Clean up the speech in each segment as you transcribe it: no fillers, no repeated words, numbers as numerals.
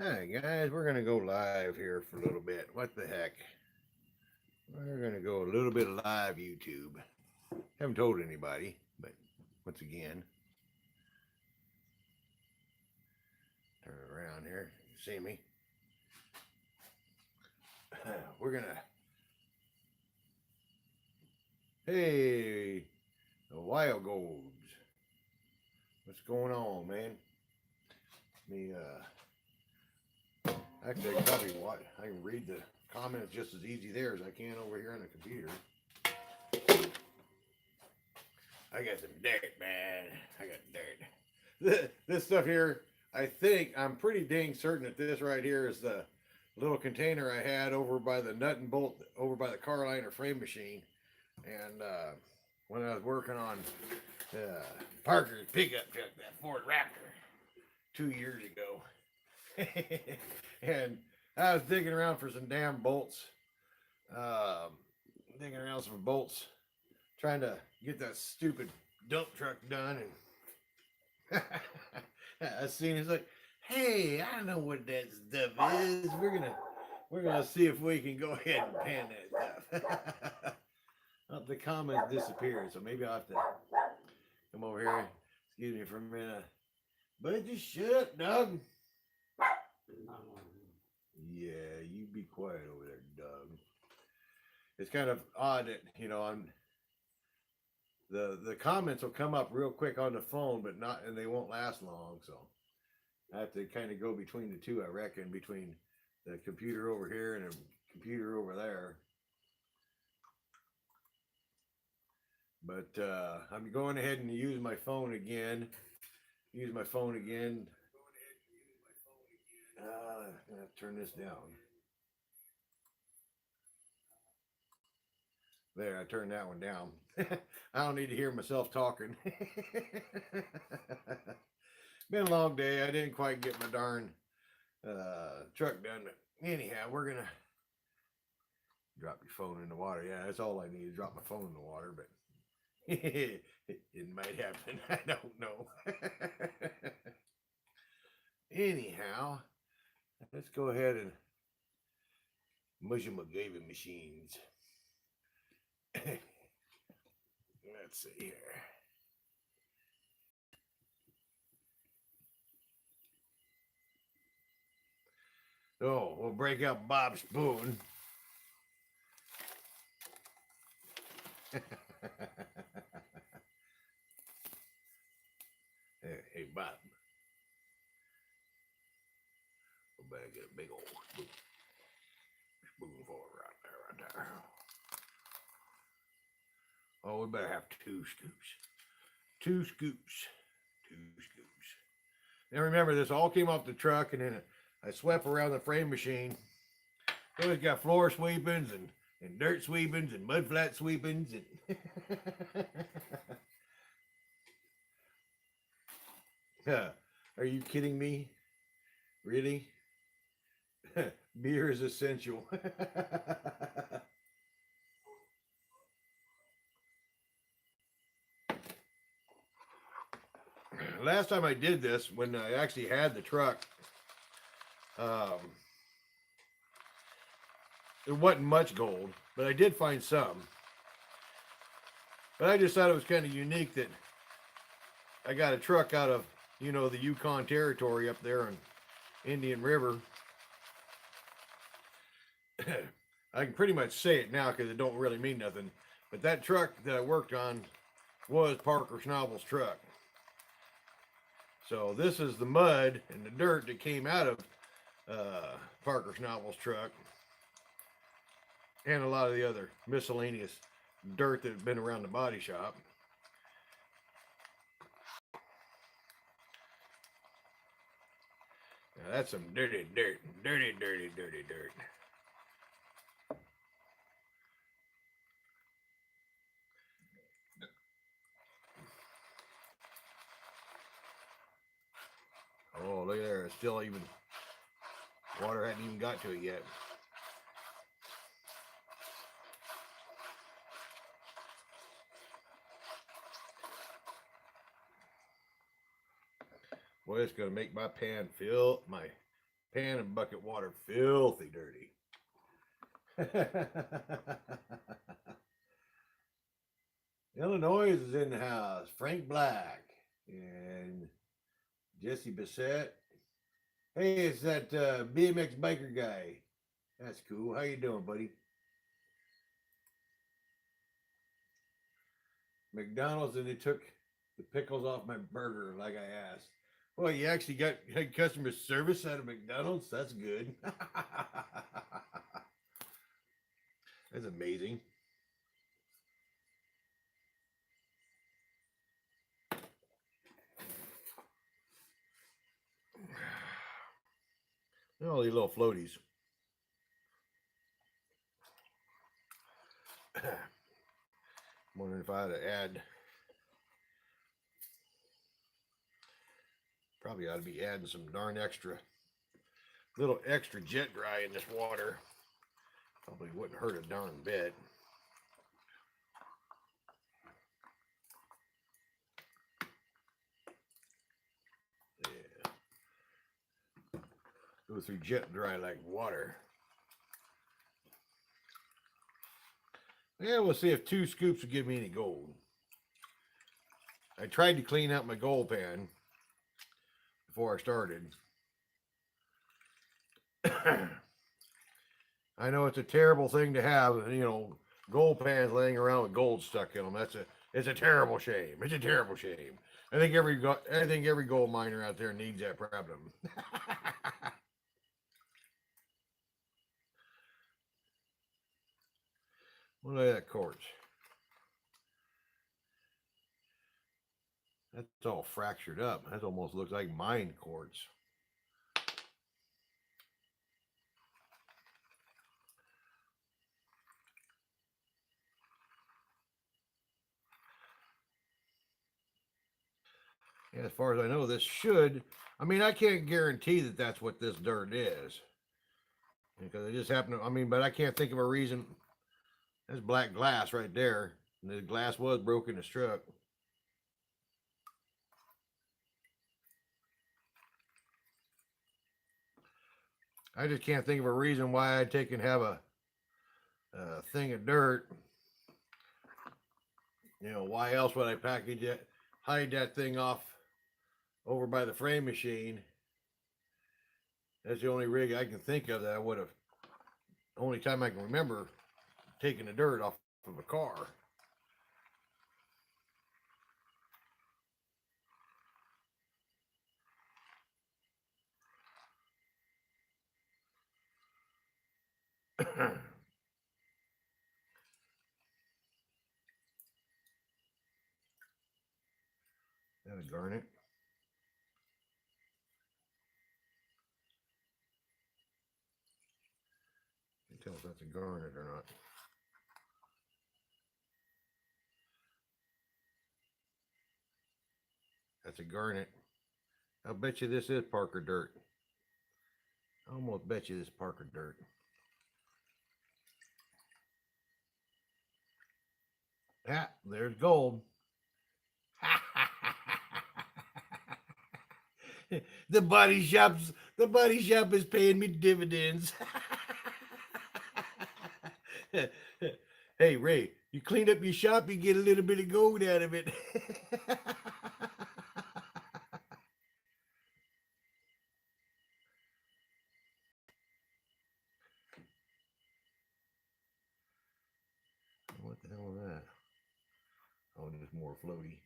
Hi guys, we're gonna go live here for a little bit. What the heck? We're gonna go a little bit live YouTube. Haven't told anybody, but once again, turn around here. You see me? We're gonna. Hey, the Wild Golds. What's going on, man? Me, actually, I can probably watch. I can read the comments just as easy there as I can over here on the computer. I got some dirt, man. I got dirt. This stuff here, I'm pretty dang certain that this right here is the little container I had over by the nut and bolt, over by the car liner frame machine. And when I was working on Parker's pickup truck, that Ford Raptor, 2 years ago. And I was digging around for some damn bolts, um, digging around some bolts, trying to get that stupid dump truck done. And I seen it's like, hey, I know what that stuff is. We're gonna see if we can go ahead and pan that stuff. Oh, the comments disappeared, so maybe I'll have to come over here. Excuse me for a minute. But just shut up, Doug. Yeah, you be quiet over there, Doug. It's kind of odd that on the comments will come up real quick on the phone, but not, and they won't last long. So I have to kind of go between the two, I reckon, between the computer over here and the computer over there. But I'm going ahead and use my phone again. Use my phone again. I'm gonna have to turn this down. There, I turned that one down. I don't need to hear myself talking. Been a long day. I didn't quite get my darn truck done. But anyhow, we're gonna drop your phone in the water. Yeah, that's all I need to drop my phone in the water. But it might happen. I don't know. Anyhow, let's go ahead and mush my gravy machines. Let's see here. Oh, we'll break out Bob Spoon. Hey, Bob. We better get a big old spoon for it right there. Oh, we better have two scoops. Two scoops. Two scoops. Now remember, this all came off the truck, and then I swept around the frame machine. So it's got floor sweepings and dirt sweepings and mud flat sweepings. And are you kidding me? Really? Beer is essential. Last time I did this, when I actually had the truck, um, there wasn't much gold, but I did find some. But I just thought it was kind of unique that I got a truck out of, the Yukon Territory up there in Indian River. I can pretty much say it now because it don't really mean nothing. But that truck that I worked on was Parker Schnabel's truck. So this is the mud and the dirt that came out of Parker Schnabel's truck, and a lot of the other miscellaneous dirt that had been around the body shop. Now that's some dirty dirt. Dirty, dirty, dirty dirt. Oh, look at there. It's still even, water hadn't even got to it yet. Boy, it's going to make my pan and bucket water filthy dirty. Illinois is in the house. Frank Black and Jesse Bissett. Hey, it's that BMX biker guy. That's cool. How you doing, buddy? McDonald's, and they took the pickles off my burger like I asked. Well, you actually had customer service out of McDonald's? That's good. That's amazing. Look at all these little floaties. Wondering if I had to add. Probably ought to be adding some darn little extra jet dry in this water. Probably wouldn't hurt a darn bit. Yeah. Go through jet dry like water. Yeah, we'll see if 2 scoops will give me any gold. I tried to clean out my gold pan before I started. I know it's a terrible thing to have, gold pans laying around with gold stuck in them. It's a terrible shame. It's a terrible shame. I think every gold miner out there needs that problem. Look at that quartz. That's all fractured up. That almost looks like mined quartz. Yeah, as far as I know, I can't guarantee that that's what this dirt is. Because it just happened to, but I can't think of a reason. There's black glass right there. And the glass was broken and struck. I just can't think of a reason why I'd take and have a thing of dirt. Why else would I package it, hide that thing off over by the frame machine? That's the only rig I can think of that I would have, only time I can remember taking the dirt off of a car. That a garnet? You can tell if that's a garnet or not. That's a garnet. I'll bet you this is Parker dirt. I almost bet you this is Parker dirt. Ah, there's gold. The body shop is paying me dividends. Hey Ray, you clean up your shop, you get a little bit of gold out of it. What the hell is that? Oh, there's more floaty.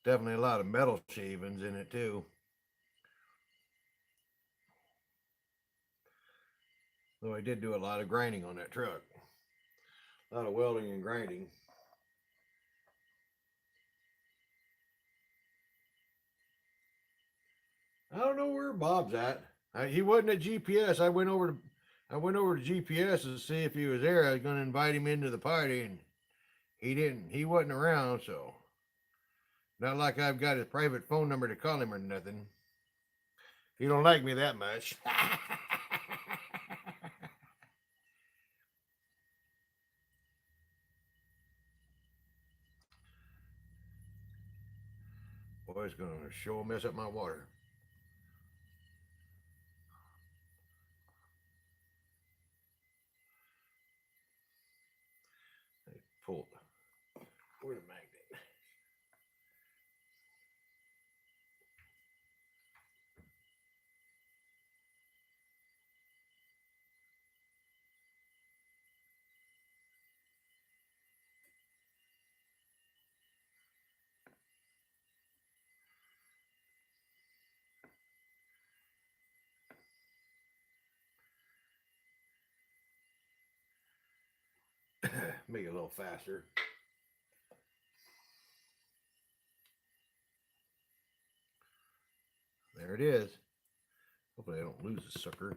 Definitely a lot of metal shavings in it too. Though I did do a lot of grinding on that truck. A lot of welding and grinding. I don't know where Bob's at. He wasn't at GPS. I went over to GPS to see if he was there. I was going to invite him into the party, and he didn't. He wasn't around, so not like I've got his private phone number to call him or nothing. He don't like me that much. Boy, it's going to sure mess up my water. Where's the magnet? Make it a little faster. There it is. Hopefully I don't lose the sucker.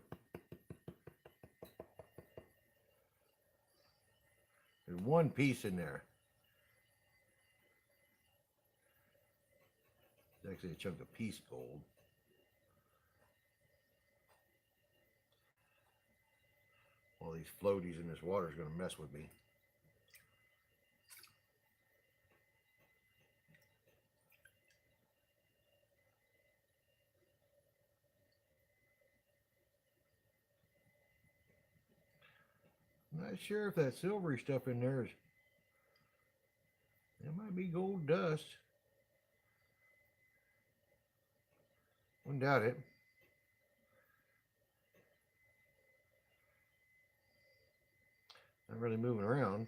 There's one piece in there. It's actually a chunk of piece gold. All these floaties in this water is going to mess with me. I'm not sure if that silvery stuff in there is. It might be gold dust. Wouldn't doubt it. Not really moving around.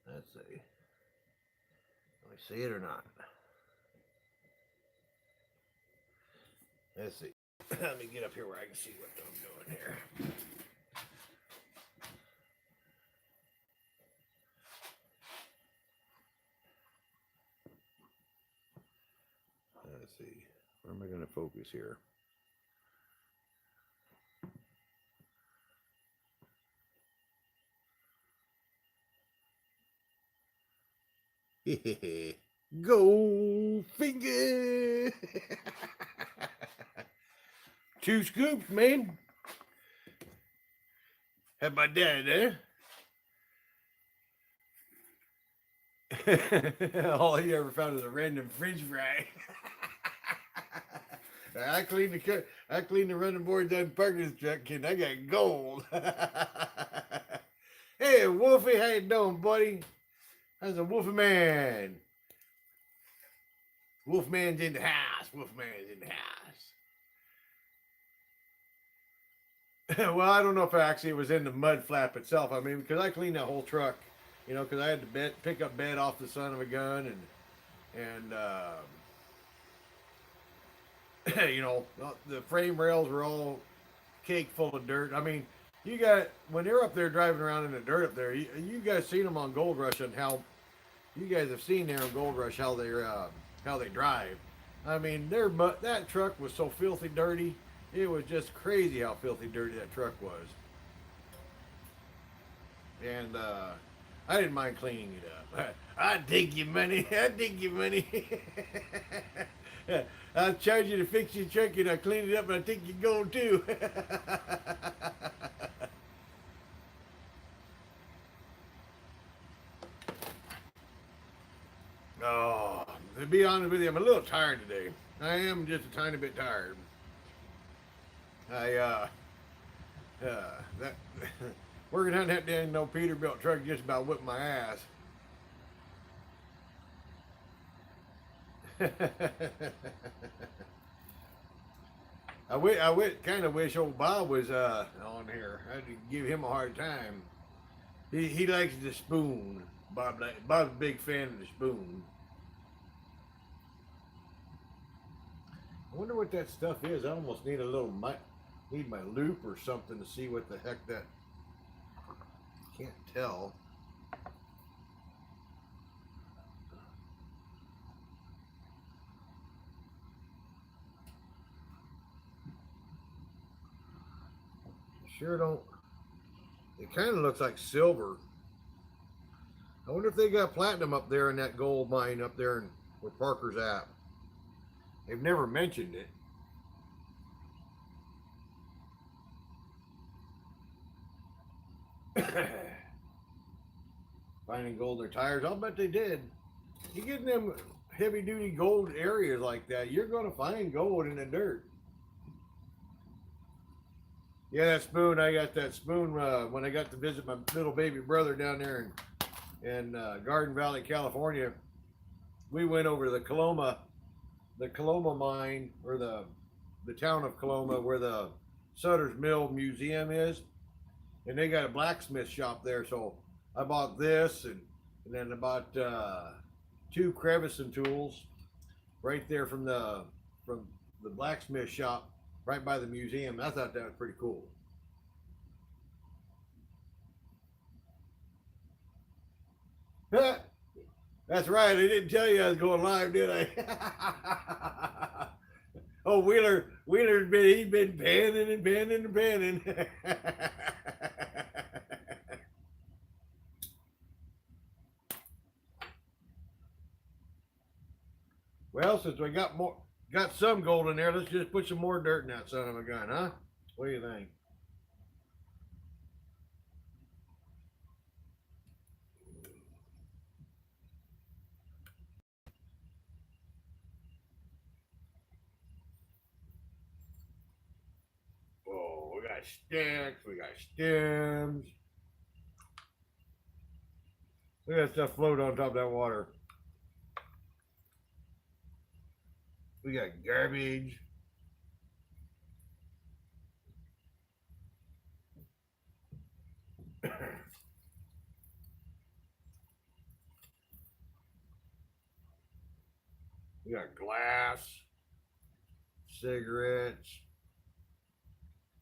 Let's see. Can we see it or not? Let's see. Let me get up here where I can see what I'm doing here. Let's see. Where am I going to focus here? Gold finger. 2 scoops, man. Had my dad there. All he ever found was a random French fry. I cleaned the running boards on Parker's truck, and I got gold. Hey, Wolfie, how you doing, buddy? How's a Wolfie man? Wolfman's in the house. Wolfman's in the house. Well, I don't know if actually it was in the mud flap itself. I mean, because I cleaned that whole truck, you know, because I had to pick up bed off the son of a gun, and you know, the frame rails were all caked full of dirt. I mean, when they're up there driving around in the dirt up there, you guys seen them on Gold Rush and how you guys have seen there on Gold Rush how they drive. I mean, that truck was so filthy dirty. It was just crazy how filthy dirty that truck was. And I didn't mind cleaning it up. I'd take your money. I'd take your money. I'll charge you to fix your truck and I'll clean it up and I'll take your gold too. Oh, to be honest with you, I'm a little tired today. I am just a tiny bit tired. That working on that dang no Peterbilt truck just about whipped my ass. I kind of wish old Bob was on here. I had to give him a hard time. He likes the spoon. Bob's a big fan of the spoon. I wonder what that stuff is. I almost need need my loop or something to see what the heck that. Can't tell. Sure don't. It kind of looks like silver. I wonder if they got platinum up there in that gold mine up there where Parker's at. They've never mentioned it. Finding gold in their tires. I'll bet they did. You get in them heavy duty gold areas like that, you're going to find gold in the dirt. Yeah, that spoon. I got that spoon when I got to visit my little baby brother down there in Garden Valley, California. We went over to the Coloma mine, or the town of Coloma, where the Sutter's Mill Museum is, and they got a blacksmith shop there. So I bought this, and then I bought two crevicing tools right there from the blacksmith shop right by the museum. I thought that was pretty cool. That's right. I didn't tell you I was going live, did I? Oh, Wheeler's been panning and panning and panning. Well, since we got some gold in there, let's just put some more dirt in that son of a gun, huh? What do you think? Oh, we got sticks, we got stems. Look at that stuff float on top of that water. We got garbage. We got glass, cigarettes,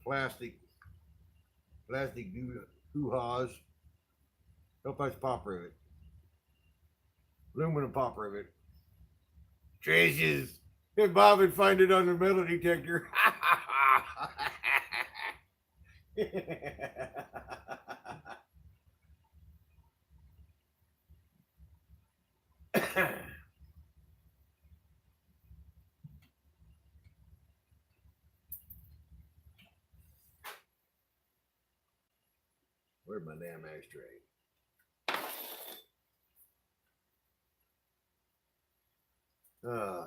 plastic, plastic hoo-haws. Hope that's pop rivet. Aluminum pop rivet. Traces. If Bob would find it on the metal detector. Where's my damn ashtray? Uh,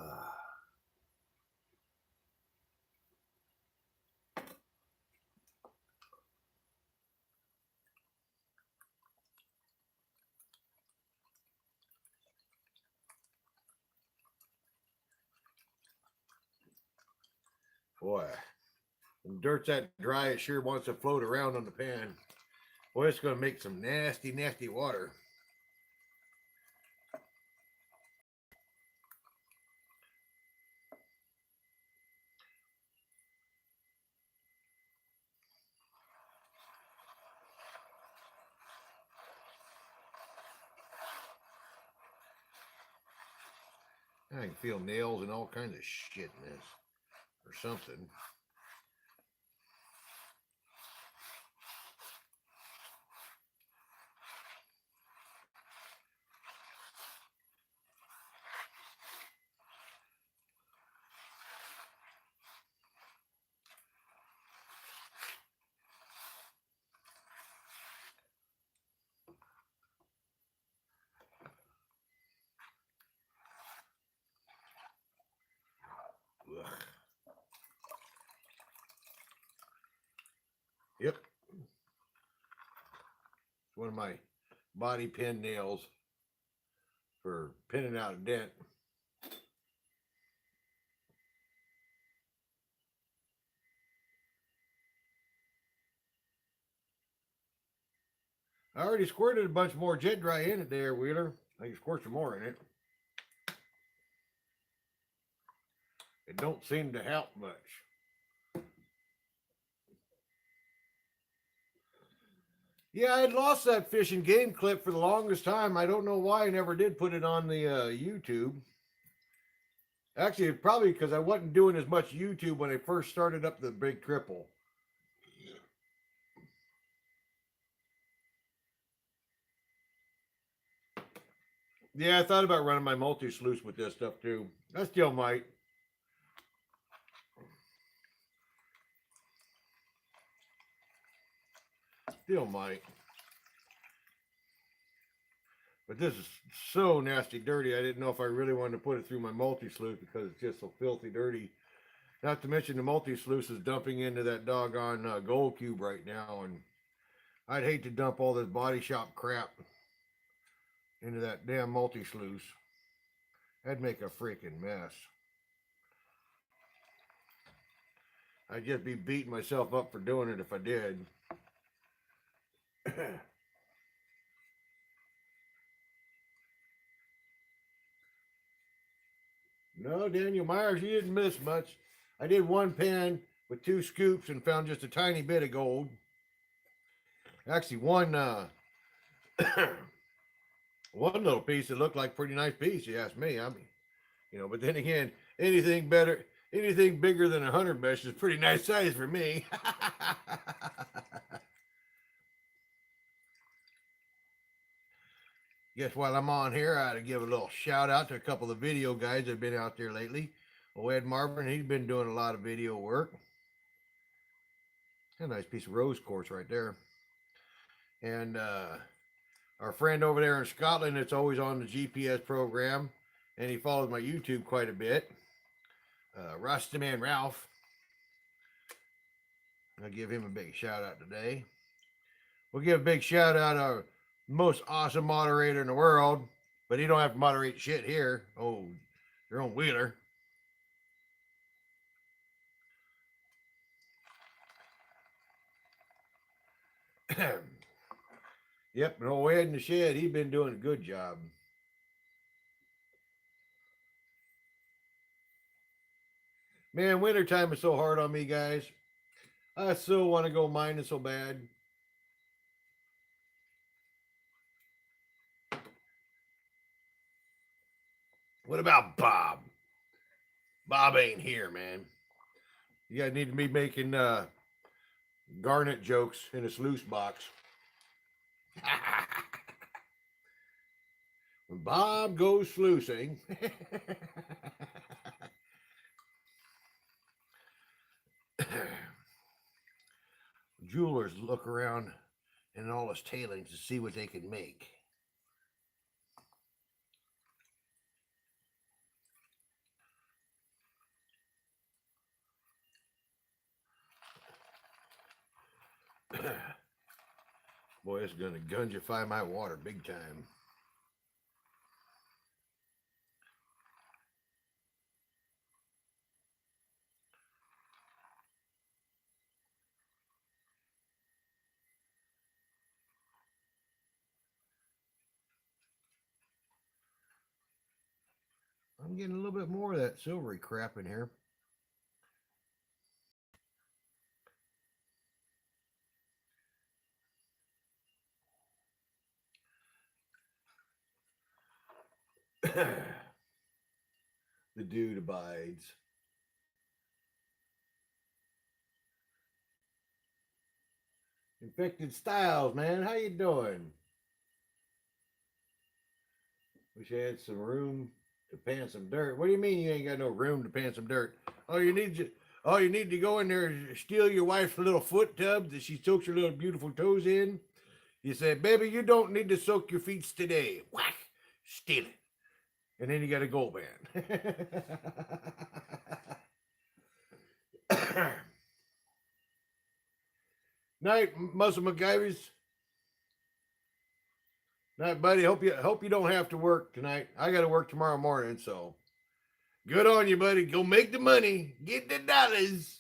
boy, when dirt's that dry, it sure wants to float around on the pan. Boy, it's going to make some nasty, nasty water. I can feel nails and all kinds of shit in this, or something. Ugh. Yep. It's one of my body pin nails for pinning out a dent. I already squirted a bunch more jet dry in it there, Wheeler. I can squirt some more in it. It don't seem to help much. Yeah, I had lost that fish and game clip for the longest time. I don't know why I never did put it on the YouTube. Actually, probably because I wasn't doing as much YouTube when I first started up the Big Triple. Yeah, I thought about running my multi-sluice with this stuff too. I still might. Still might. But this is so nasty dirty. I didn't know if I really wanted to put it through my multi-sluice because it's just so filthy dirty. Not to mention the multi-sluice is dumping into that doggone gold cube right now, and I'd hate to dump all this body shop crap into that damn multi-sluice. That'd make a freaking mess. I'd just be beating myself up for doing it if I did. No, Daniel Myers, you didn't miss much. I did one pan with 2 scoops and found just a tiny bit of gold. Actually, one one little piece that looked like a pretty nice piece. You ask me. I mean, but then again, anything bigger than 100 mesh is pretty nice size for me. Guess while I'm on here, I ought to give a little shout out to a couple of video guys that have been out there lately. Well, Ed Marvin, he's been doing a lot of video work. A nice piece of rose quartz right there. And our friend over there in Scotland that's always on the GPS program, and he follows my YouTube quite a bit, Rastaman Ralph. I'll give him a big shout out today. We'll give a big shout out to our most awesome moderator in the world, but he don't have to moderate shit here. Oh, your own Wheeler. Yep, and old Ed in the shed, he's been doing a good job. Man, wintertime is so hard on me, guys. I so want to go mining so bad. What about Bob? Bob ain't here, man. You guys need to be making garnet jokes in a sluice box. When Bob goes sluicing. Jewelers look around in all his tailings to see what they can make. Boy, it's going to gungify my water big time. I'm getting a little bit more of that silvery crap in here. The dude abides. Infected Styles, man, how you doing? Wish I had some room to pan some dirt. What do you mean you ain't got no room to pan some dirt? Oh, you need to go in there and steal your wife's little foot tub that she soaks her little beautiful toes in. You said, baby, you don't need to soak your feet today. Whack, steal it. And then you got a gold band. Night, Muscle MacGyvers. Night, buddy. Hope you don't have to work tonight. I got to work tomorrow morning, so good on you, buddy. Go make the money, get the dollars.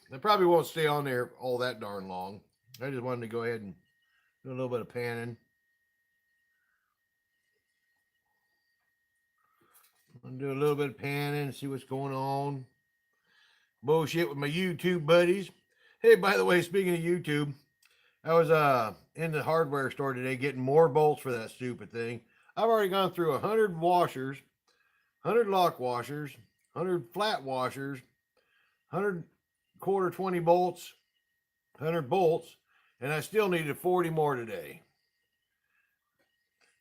I probably won't stay on there all that darn long. I just wanted to go ahead and do a little bit of panning. I'm do a little bit of panning, see what's going on. Bullshit with my YouTube buddies. Hey, by the way, speaking of YouTube, I was in the hardware store today getting more bolts for that stupid thing. I've already gone through 100 washers, 100 lock washers, 100 flat washers, 100 quarter 20 bolts, 100 bolts, and I still needed 40 more today.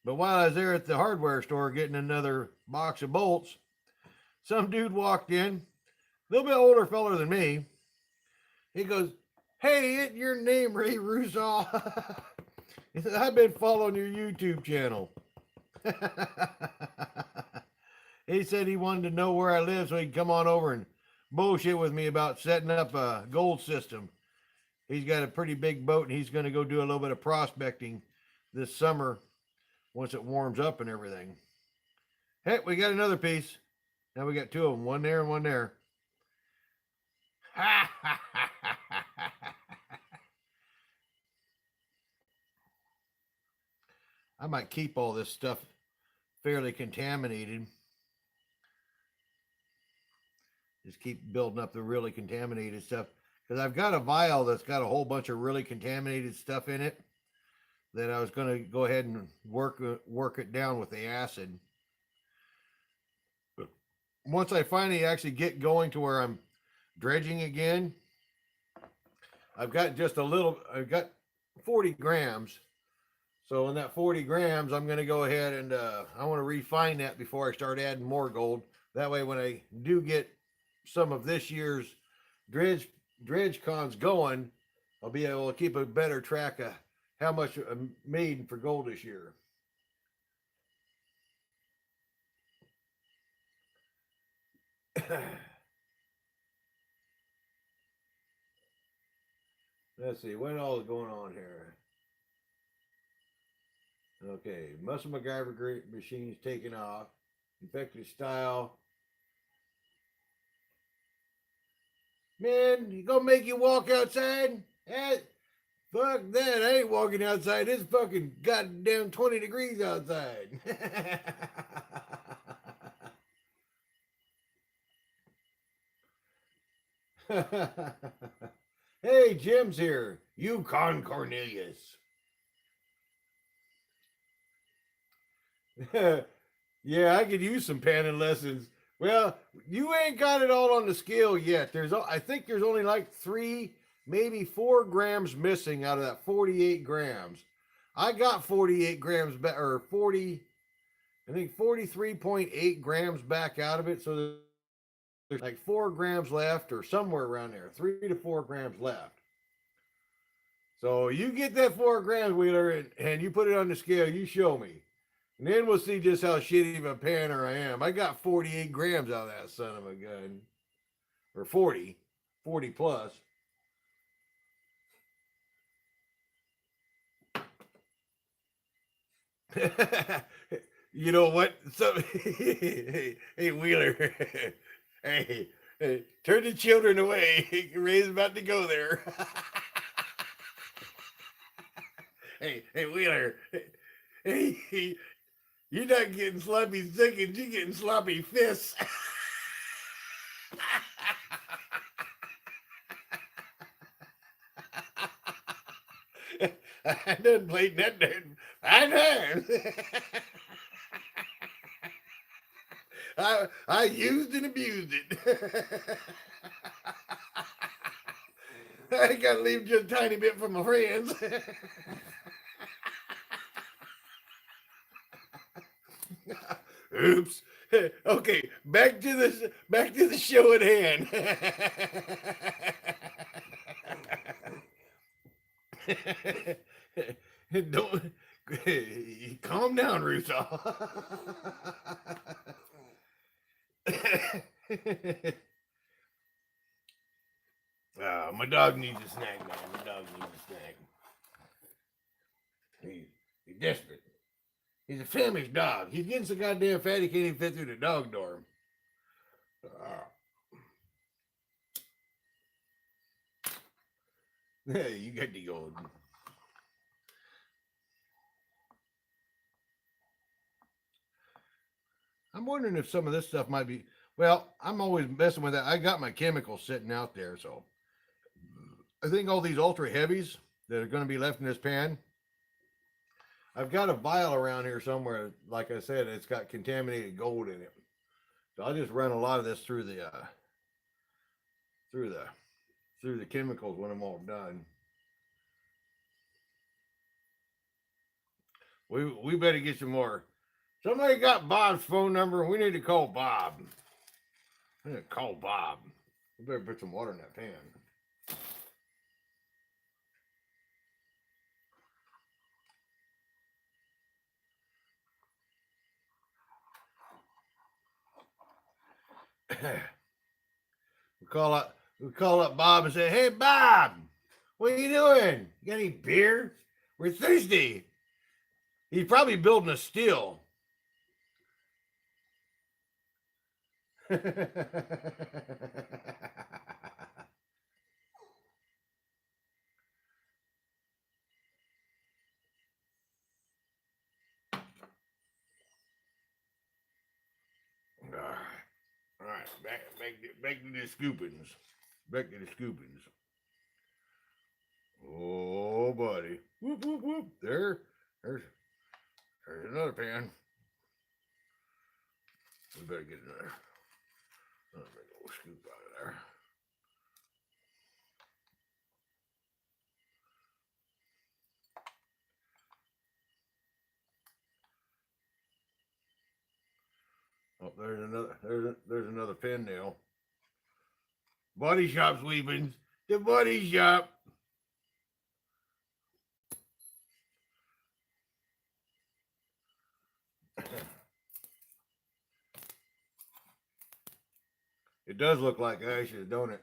But while I was there at the hardware store getting another box of bolts, some dude walked in, a little bit older fella than me. He goes, "Hey, isn't your name Ray Russo?" He said, I've been following your YouTube channel. He said he wanted to know where I live so he can come on over and bullshit with me about setting up a gold system. He's got a pretty big boat and he's going to go do a little bit of prospecting this summer once it warms up and everything. Hey, we got another piece. Now we got two of them, one there and one there. I might keep all this stuff fairly contaminated. Just keep building up the really contaminated stuff. Because I've got a vial that's got a whole bunch of really contaminated stuff in it that I was going to go ahead and work it down with the acid. But once I finally actually get going to where I'm dredging again, I've got I've got 40 grams. So in that 40 grams, I'm going to go ahead and I want to refine that before I start adding more gold. That way, when I do get some of this year's dredge cons going, I'll be able to keep a better track of how much I made for gold this year. Let's see, what all is going on here? Okay, Muscle MacGyver machines taking off. Effective style. Man, you gonna make you walk outside? Fuck that, I ain't walking outside. It's fucking goddamn 20 degrees outside. Hey, Jim's here. Yukon Cornelius. Yeah, I could use some panning lessons. Well, you ain't got it all on the scale yet. I think there's only like 3, maybe 4 grams missing out of that 48 grams. I got 48 grams back, or 40, I think 43.8 grams back out of it. So there's like 4 grams left, or somewhere around there, 3 to 4 grams left. So you get that 4 grams, Wheeler, and you put it on the scale. You show me. And then we'll see just how shitty of a panner I am. I got 48 grams out of that son of a gun. Or 40 plus. You know what? So, hey, Wheeler. hey, turn the children away. Ray's about to go there. hey, Wheeler. Hey, you're not getting sloppy seconds, you're getting sloppy fists. I done played that 5 times. I used and abused it. I gotta leave just a tiny bit for my friends. Oops. Okay, back to the show at hand. Don't calm down, Russo. My dog needs a snack, man. My dog needs a snack. He's desperate. He's a famished dog. He's getting so goddamn fat he can't even fit through the dog door. Hey, you got the gold. I'm wondering if some of this stuff might be. Well, I'm always messing with that. I got my chemicals sitting out there, so I think all these ultra heavies that are going to be left in this pan. I've got a vial around here somewhere. Like I said, it's got contaminated gold in it. So I'll just run a lot of this through the chemicals when I'm all done. We better get some more. Somebody got Bob's phone number. We need to call Bob. We need to call Bob. We better put some water in that pan. we call up Bob and say, "Hey, Bob, what are you doing? You got any beer? We're thirsty." He's probably building a still. All right, back to the scoopings. Back to the scoopings. Oh, buddy. Whoop, whoop, whoop. There's another pan. We better get another big old scoop out of there. Oh, there's another pin nail. Body shop sweepings. The body shop. It does look like ashes, don't it?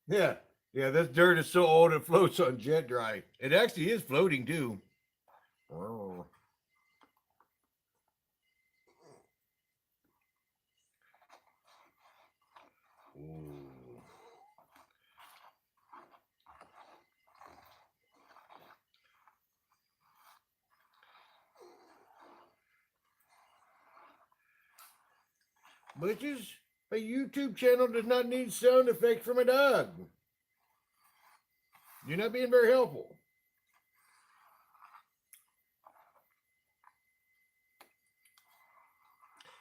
Yeah. Yeah, this dirt is so old it floats on jet dry. It actually is floating too. Oh. Ooh. Bitches, a YouTube channel does not need sound effects from a dog. You're not being very helpful.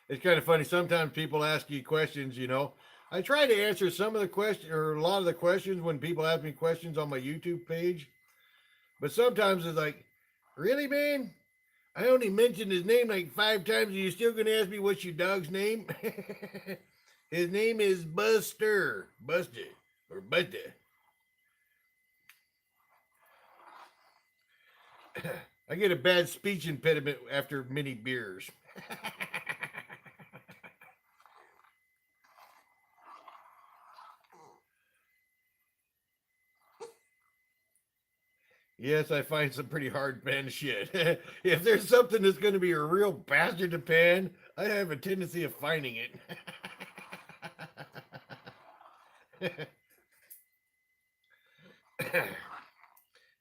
It's kind of funny. Sometimes people ask you questions, you know. I try to answer some of the questions or a lot of the questions when people ask me questions on my YouTube page. But sometimes it's like, really, man? I only mentioned his name like 5 times and you're still going to ask me what's your dog's name? His name is Buster. Buster. Or Buster. I get a bad speech impediment after many beers. Yes, I find some pretty hard pan shit. If there's something that's going to be a real bastard to pan, I have a tendency of finding it.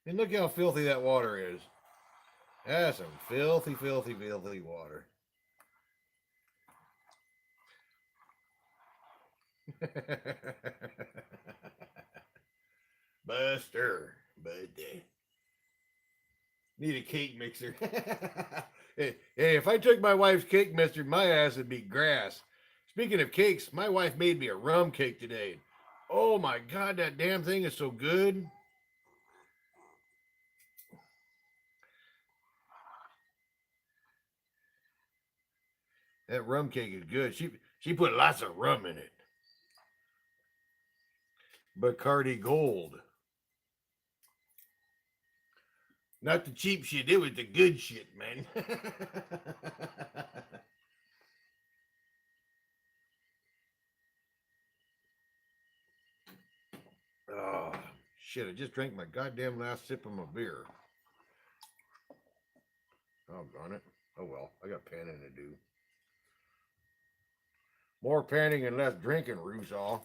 And look how filthy that water is. That's some filthy, filthy, filthy water. Buster. Buster. Need a cake mixer. Hey, if I took my wife's cake mixer, my ass would be grass. Speaking of cakes, my wife made me a rum cake today. Oh my God, that damn thing is so good. That rum cake is good. She put lots of rum in it. Bacardi Gold. Not the cheap shit. It was the good shit, man. Oh, shit. I just drank my goddamn last sip of my beer. Oh, darn it. Oh, well. I got panning to do. More panning and less drinking, Rusaw.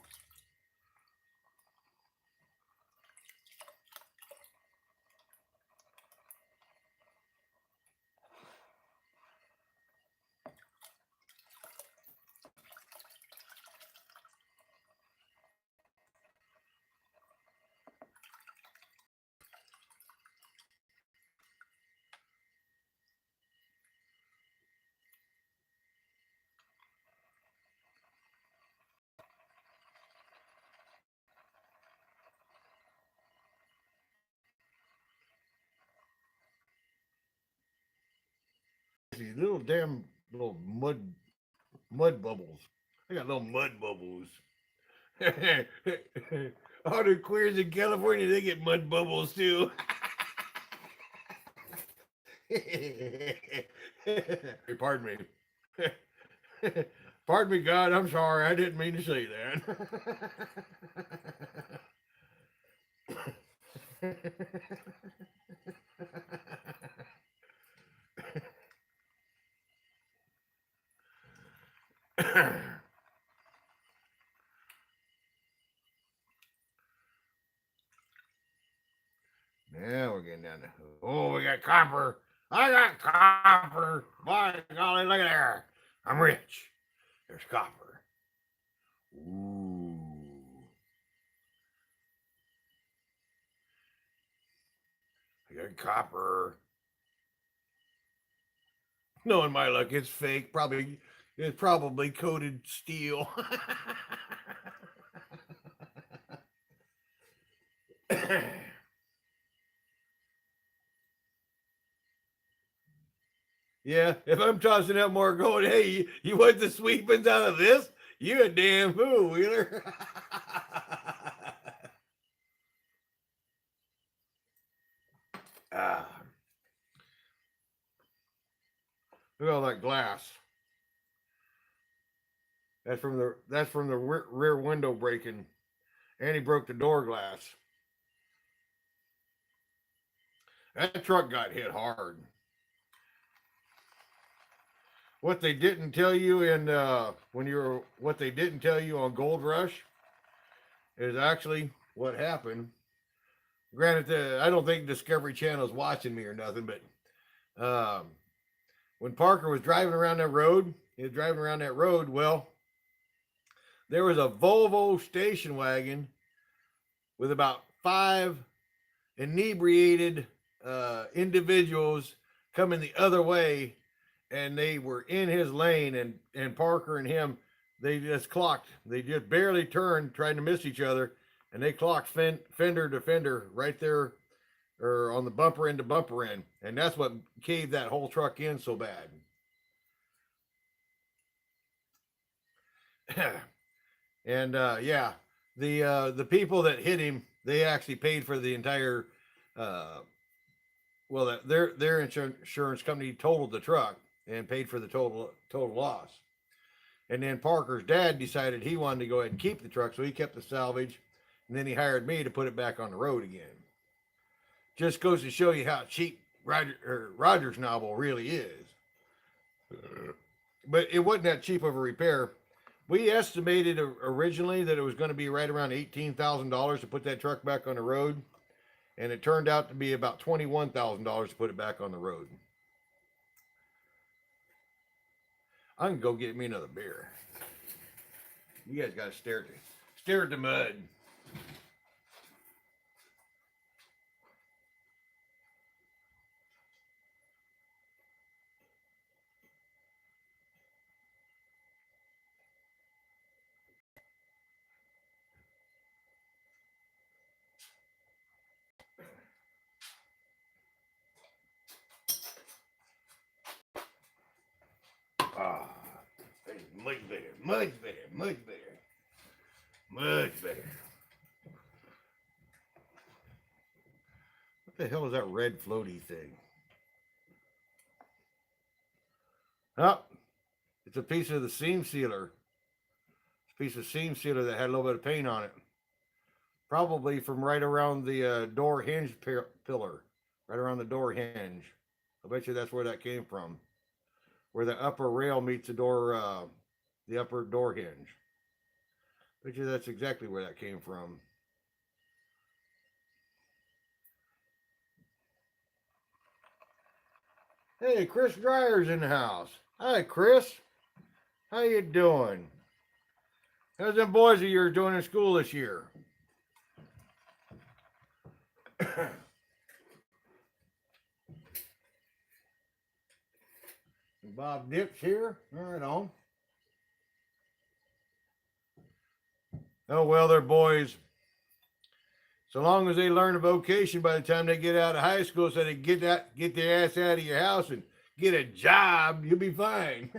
These little damn little mud bubbles. I got little mud bubbles. All the queers in California, they get mud bubbles too. Pardon me. Pardon me, God. I'm sorry. I didn't mean to say that. Now we're getting down to. Oh, we got copper. I got copper. By golly, look at there. I'm rich. There's copper. Ooh. I got copper. Knowing my luck, it's fake. It's probably coated steel. Yeah, if I'm tossing out more gold, hey, you want the sweepings out of this? You a damn fool, Wheeler. Ah, look at all that glass. That's from the rear window breaking, and he broke the door glass. That truck got hit hard. What they didn't tell you what they didn't tell you on Gold Rush is actually what happened. Granted, I don't think Discovery Channel is watching me or nothing, but when Parker was driving around that road, well, there was a Volvo station wagon with about 5 inebriated individuals coming the other way, and they were in his lane, and Parker and him, they just barely turned, trying to miss each other, and they clocked fender to fender right there, or on the bumper end to bumper end, and that's what caved that whole truck in so bad. And yeah, the people that hit him, they actually paid for the entire. Uh, well, their insurance company totaled the truck and paid for the total loss. And then Parker's dad decided he wanted to go ahead and keep the truck, so he kept the salvage, and then he hired me to put it back on the road again. Just goes to show you how cheap Rogers Novel really is. But it wasn't that cheap of a repair. We estimated originally that it was going to be right around $18,000 to put that truck back on the road, and it turned out to be about $21,000 to put it back on the road. I can go get me another beer. You guys got to stare at the mud. Ah, much better, much better, much better, much better. What the hell is that red floaty thing? Oh, it's a piece of the seam sealer. It's a piece of seam sealer that had a little bit of paint on it. Probably from right around the door hinge pillar, right around the door hinge. I bet you that's where that came from, where the upper rail meets the upper door hinge. I bet you that's exactly where that came from. Hey, Chris Dryer's in the house. Hi, Chris. How you doing? How's them boys of yours doing in school this year? Bob Dip's here. Right on. Oh well, they're boys. So long as they learn a vocation by the time they get out of high school, so they get their ass out of your house and get a job, you'll be fine.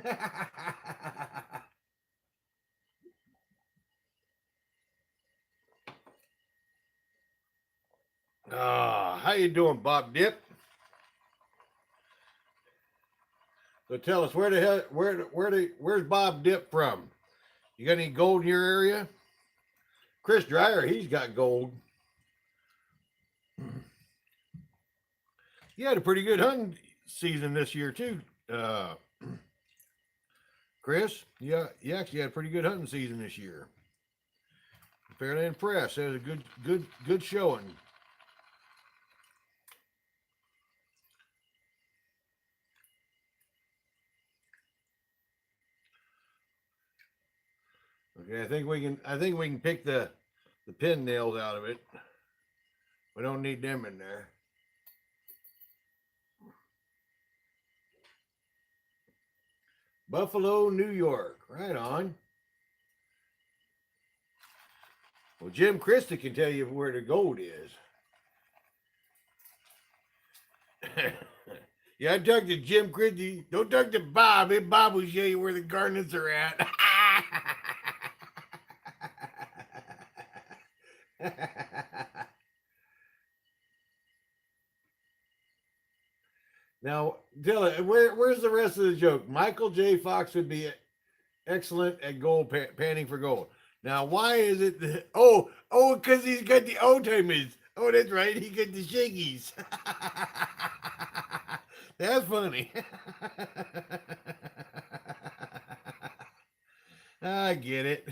How you doing, Bob Dip? So tell us where the hell where's Bob Dip from? You got any gold in your area? Chris Dreyer, he's got gold. He had a pretty good hunting season this year too. Chris, yeah, he actually had a pretty good hunting season this year. Fairly impressed. It was a good showing. Okay, I think we can pick the pin nails out of it. We don't need them in there. Buffalo, New York. Right on. Well, Jim Christie can tell you where the gold is. Yeah, I talked to Jim Christie. Don't talk to Bob. Hey, Bob will show you where the garnets are at. Now, Dylan, where's the rest of the joke? Michael J. Fox would be excellent at gold panning for gold. Now, why is it? Because he's got the old timers. Oh, that's right. He got the shakies. That's funny. I get it.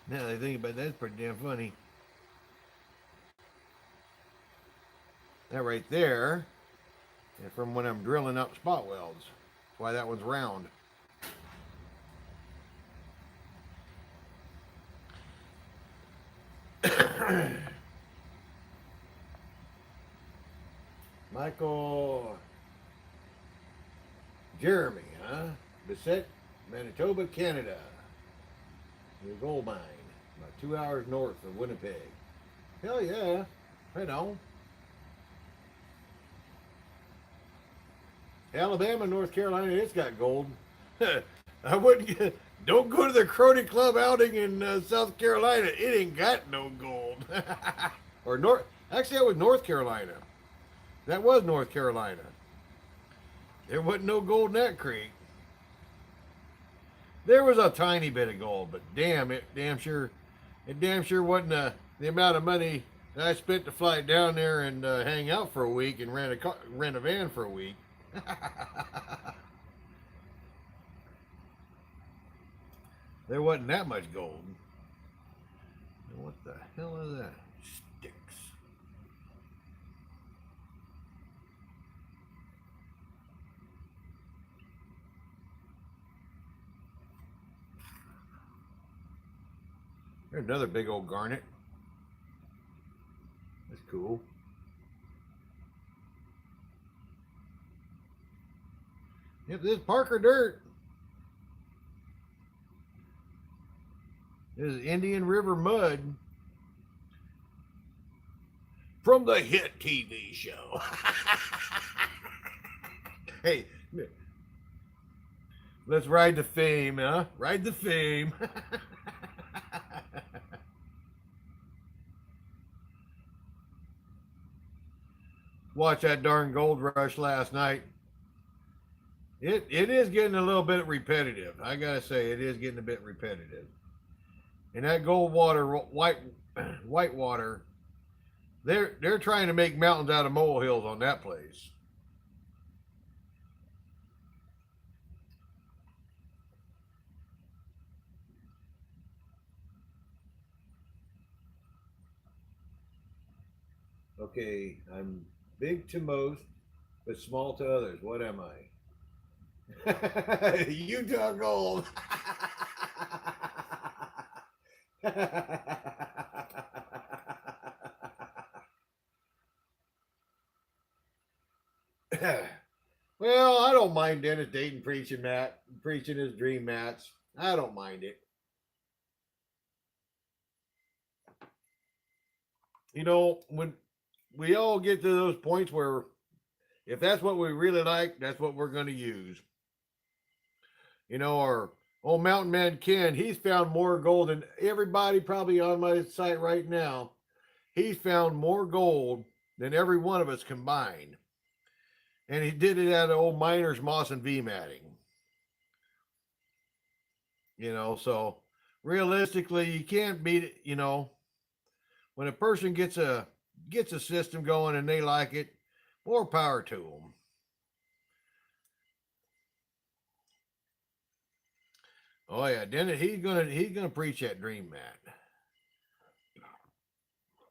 Now I think about it, that's pretty damn funny. That right there is from when I'm drilling up spot welds. That's why that one's round. Michael Jeremy, huh? Bissett, Manitoba, Canada. New gold mine. About 2 hours north of Winnipeg. Hell yeah. Right on. Alabama, North Carolina, it's got gold. I wouldn't don't go to the Crony Club outing in South Carolina. It ain't got no gold. Or actually that was North Carolina. That was North Carolina. There wasn't no gold in that creek. There was a tiny bit of gold, but it damn sure wasn't the amount of money that I spent to fly down there and hang out for a week and rent a van for a week. There wasn't that much gold. What the hell is that? Sticks. There's another big old garnet. That's cool. Yep, this is Parker dirt. This is Indian River mud from the hit TV show. Hey, let's ride the fame, huh? Ride the fame. Watch that darn gold rush last night. It is getting a little bit repetitive. I gotta say, it is getting a bit repetitive. And that gold water, white water, they're trying to make mountains out of molehills on that place. Okay, I'm big to most, but small to others. What am I? Utah Gold. Well, I don't mind Dennis Dayton preaching his dream mats. I don't mind it. When we all get to those points where if that's what we really like, that's what we're going to use. Or Old Mountain Man Ken, he's found more gold than everybody probably on my site right now. He's found more gold than every one of us combined. And he did it out of old miners, moss, and V matting. So realistically, you can't beat it. When a person gets a system going and they like it, more power to them. Oh yeah, Dennis, he's gonna preach that dream, Matt.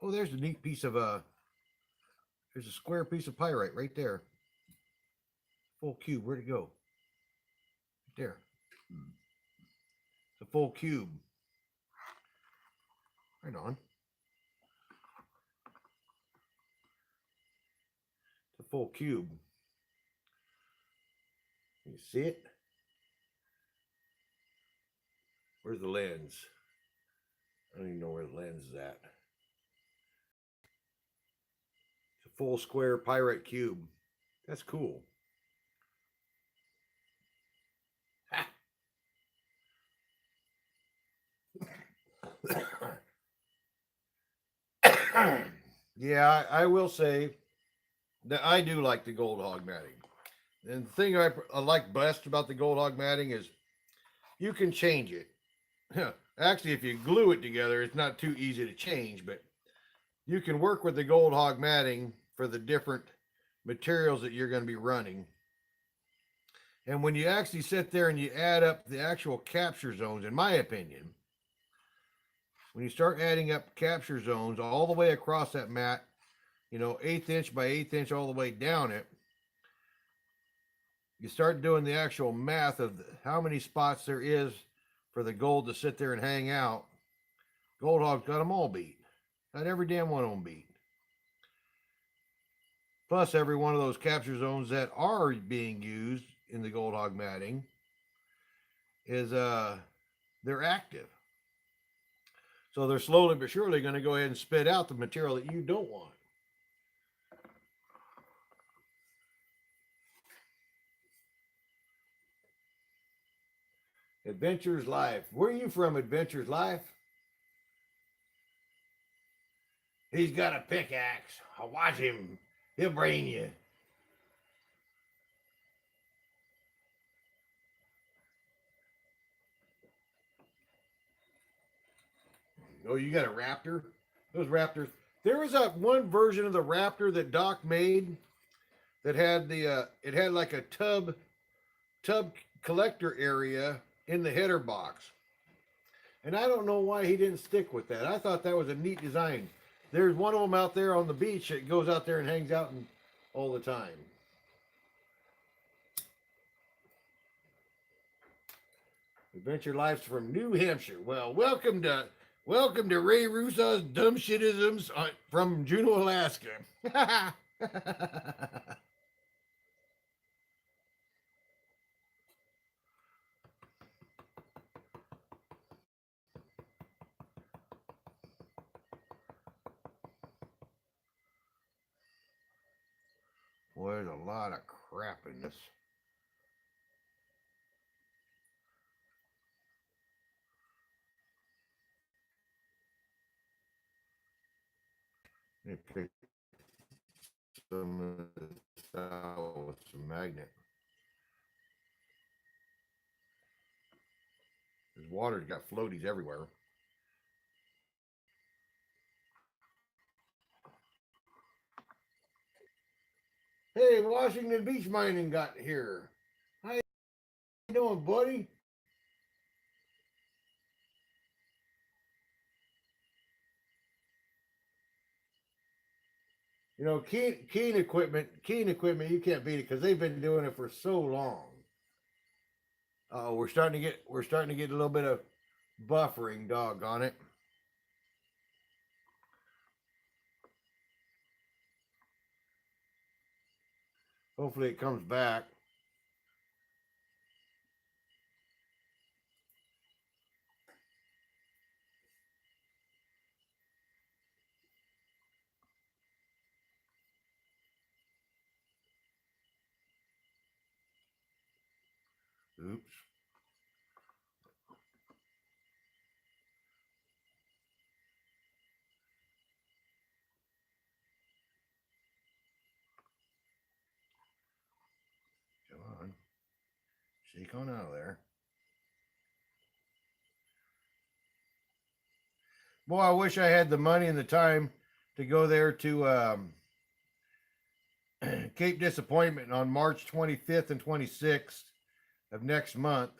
Oh, there's a neat piece of there's a square piece of pyrite right there. Full cube. Where'd it go? Right there. It's a full cube. Right on. It's a full cube. You see it? Where's the lens? I don't even know where the lens is at. It's a full square pyrite cube. That's cool. Yeah, I will say that I do like the gold hog matting. And the thing I like best about the gold hog matting is you can change it. Actually, if you glue it together, it's not too easy to change, but you can work with the gold hog matting for the different materials that you're going to be running. And when you actually sit there and you add up the actual capture zones, in my opinion, when you start adding up capture zones all the way across that mat, 1/8 inch by 1/8 inch all the way down it, you start doing the actual math of how many spots there is for the gold to sit there and hang out. Gold Hog's got them all beat. Got every damn one of them beat. Plus, every one of those capture zones that are being used in the Gold Hog matting is they're active. So they're slowly but surely going to go ahead and spit out the material that you don't want. Adventures Life. Where are you from, Adventures Life? He's got a pickaxe. I'll watch him. He'll brain you. Oh, you got a raptor? Those raptors. There was a one version of the raptor that Doc made that had it had like a tub collector area in the header box. And I don't know why he didn't stick with that. I thought that was a neat design. There's one of them out there on the beach that goes out there and hangs out all the time. Adventure Life's from New Hampshire. Well, welcome to Ray Russo's dumb shitisms from Juneau, Alaska. Boy, there's a lot of crap in this. Let me pick some of this out with some magnet. This water's got floaties everywhere. Hey, Washington Beach Mining got here. How you doing, buddy? Keen equipment, you can't beat it because they've been doing it for so long. We're starting to get a little bit of buffering, doggone it. Hopefully it comes back. Oops. Shake on out of there. Boy, I wish I had the money and the time to go there to Cape Disappointment on March 25th and 26th of next month.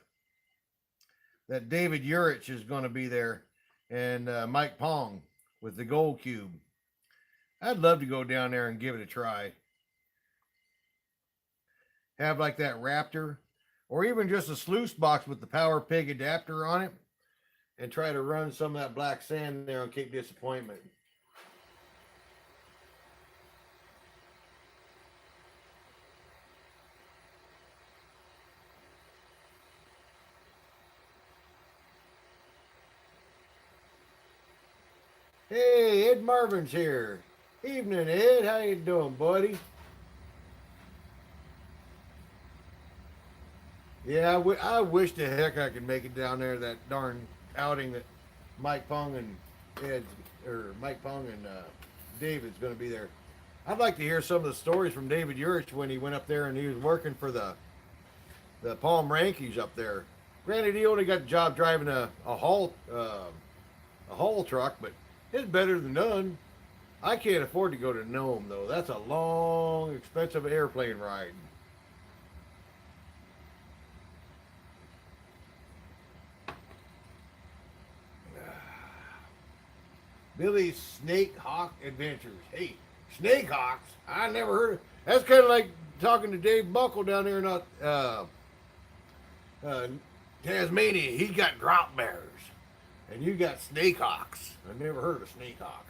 That David Urich is going to be there, and Mike Pong with the Gold Cube. I'd love to go down there and give it a try. Have like that Raptor, or even just a sluice box with the Power Pig adapter on it, and try to run some of that black sand there on Cape Disappointment. Hey, Ed Marvin's here. Evening, Ed. How you doing, buddy? Yeah, I wish the heck I could make it down there. That darn outing that Mike Pong and Ed, or Mike Pong and David's going to be there. I'd like to hear some of the stories from David Urich when he went up there and he was working for the Palm Rankies up there. Granted, he only got the job driving a haul truck, but it's better than none. I can't afford to go to Nome though. That's a long, expensive airplane ride. Billy's Snake Hawk Adventures. Hey, Snake Hawks? I never heard of. That's kind of like talking to Dave Buckle down there in Tasmania. He got drop bears, and you got Snake Hawks. I never heard of Snake Hawk.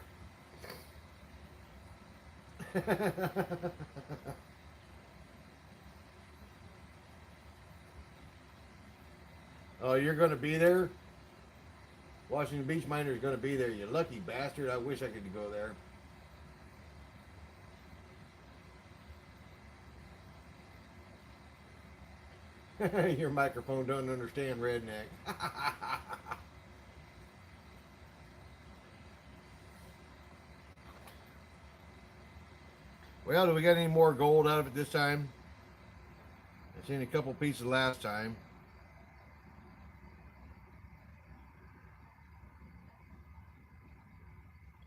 Oh, you're going to be there? Washington Beach Miner is going to be there. You lucky bastard. I wish I could go there. Your microphone doesn't understand redneck. Well, do we got any more gold out of it this time? I seen a couple pieces last time.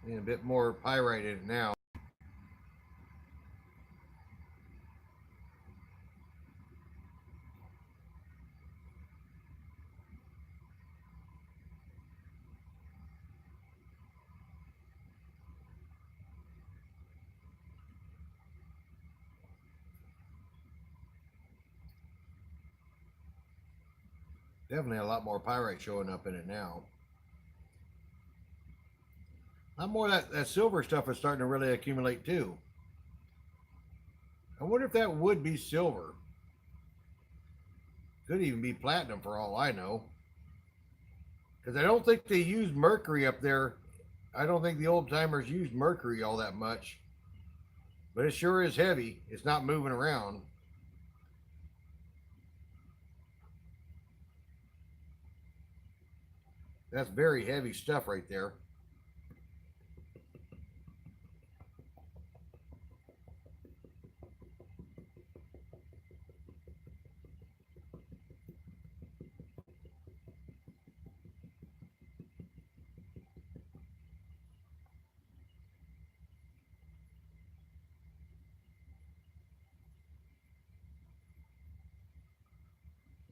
And a bit more pyrite in it now. Definitely a lot more pyrite showing up in it now. A lot more of that silver stuff is starting to really accumulate too. I wonder if that would be silver. Could even be platinum for all I know. Because I don't think they use mercury up there. I don't think the old timers used mercury all that much. But it sure is heavy. It's not moving around. That's very heavy stuff right there.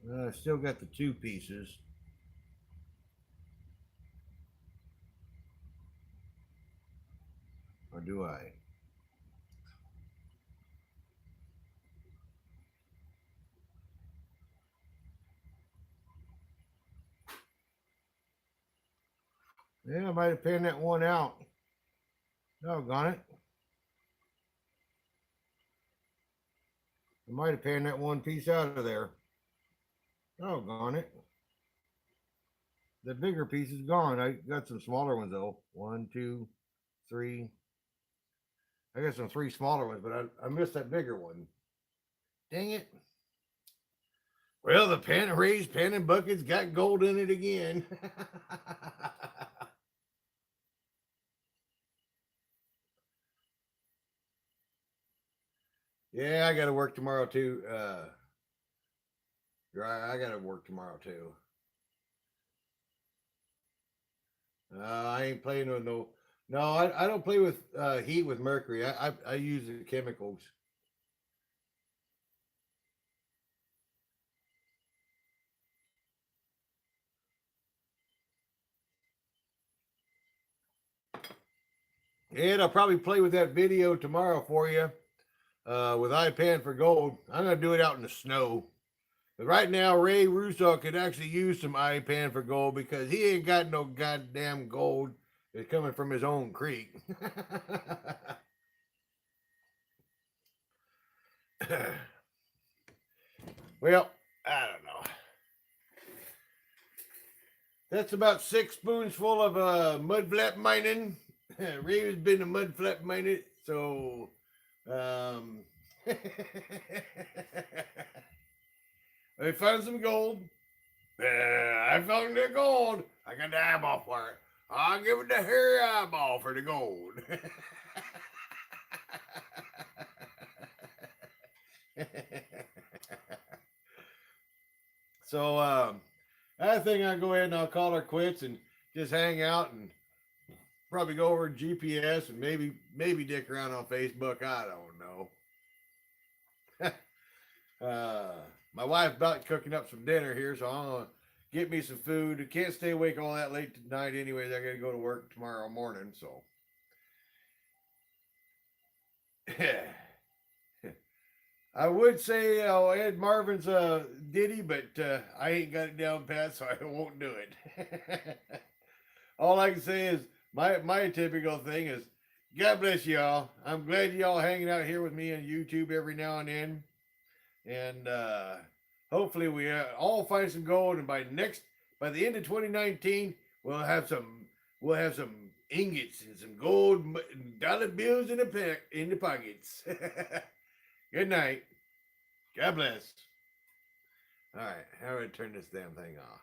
I still got the two pieces. Or do I? Yeah, I might have panned that one out. Doggone it. I might have panned that one piece out of there. Doggone it. The bigger piece is gone. I got some smaller ones though. One, two, three. I got some three smaller ones, but I missed that bigger one. Dang it. Well, the raised pan and bucket's got gold in it again. Yeah, I got to work tomorrow too. Right, I gotta work tomorrow too. I ain't playing with no. No, I don't play with heat with mercury. I use the chemicals. And I'll probably play with that video tomorrow for you with iPan for gold. I'm gonna do it out in the snow. But right now, Ray Russo could actually use some iPan for gold because he ain't got no goddamn gold. It's coming from his own creek. Well, I don't know. That's about 6 spoonsful of mud flap mining. Ray has been a mud flap miner, so I found some gold. I found the gold. I got the eyeball for it. I'll give it the hairy eyeball for the gold. So I think I'll go ahead and I'll call her quits and just hang out and probably go over to GPS and maybe dick around on Facebook. I don't know. My wife's about cooking up some dinner here, so I'm gonna get me some food. I can't stay awake all that late tonight, anyways. I gotta go to work tomorrow morning, so. I would say Ed Marvin's ditty, but I ain't got it down pat, so I won't do it. All I can say is my typical thing is God bless y'all. I'm glad y'all hanging out here with me on YouTube every now and then, and hopefully we all find some gold. And by the end of 2019, we'll have some ingots and some gold dollar bills in the pockets. Good night. God bless. All right, how do I turn this damn thing off?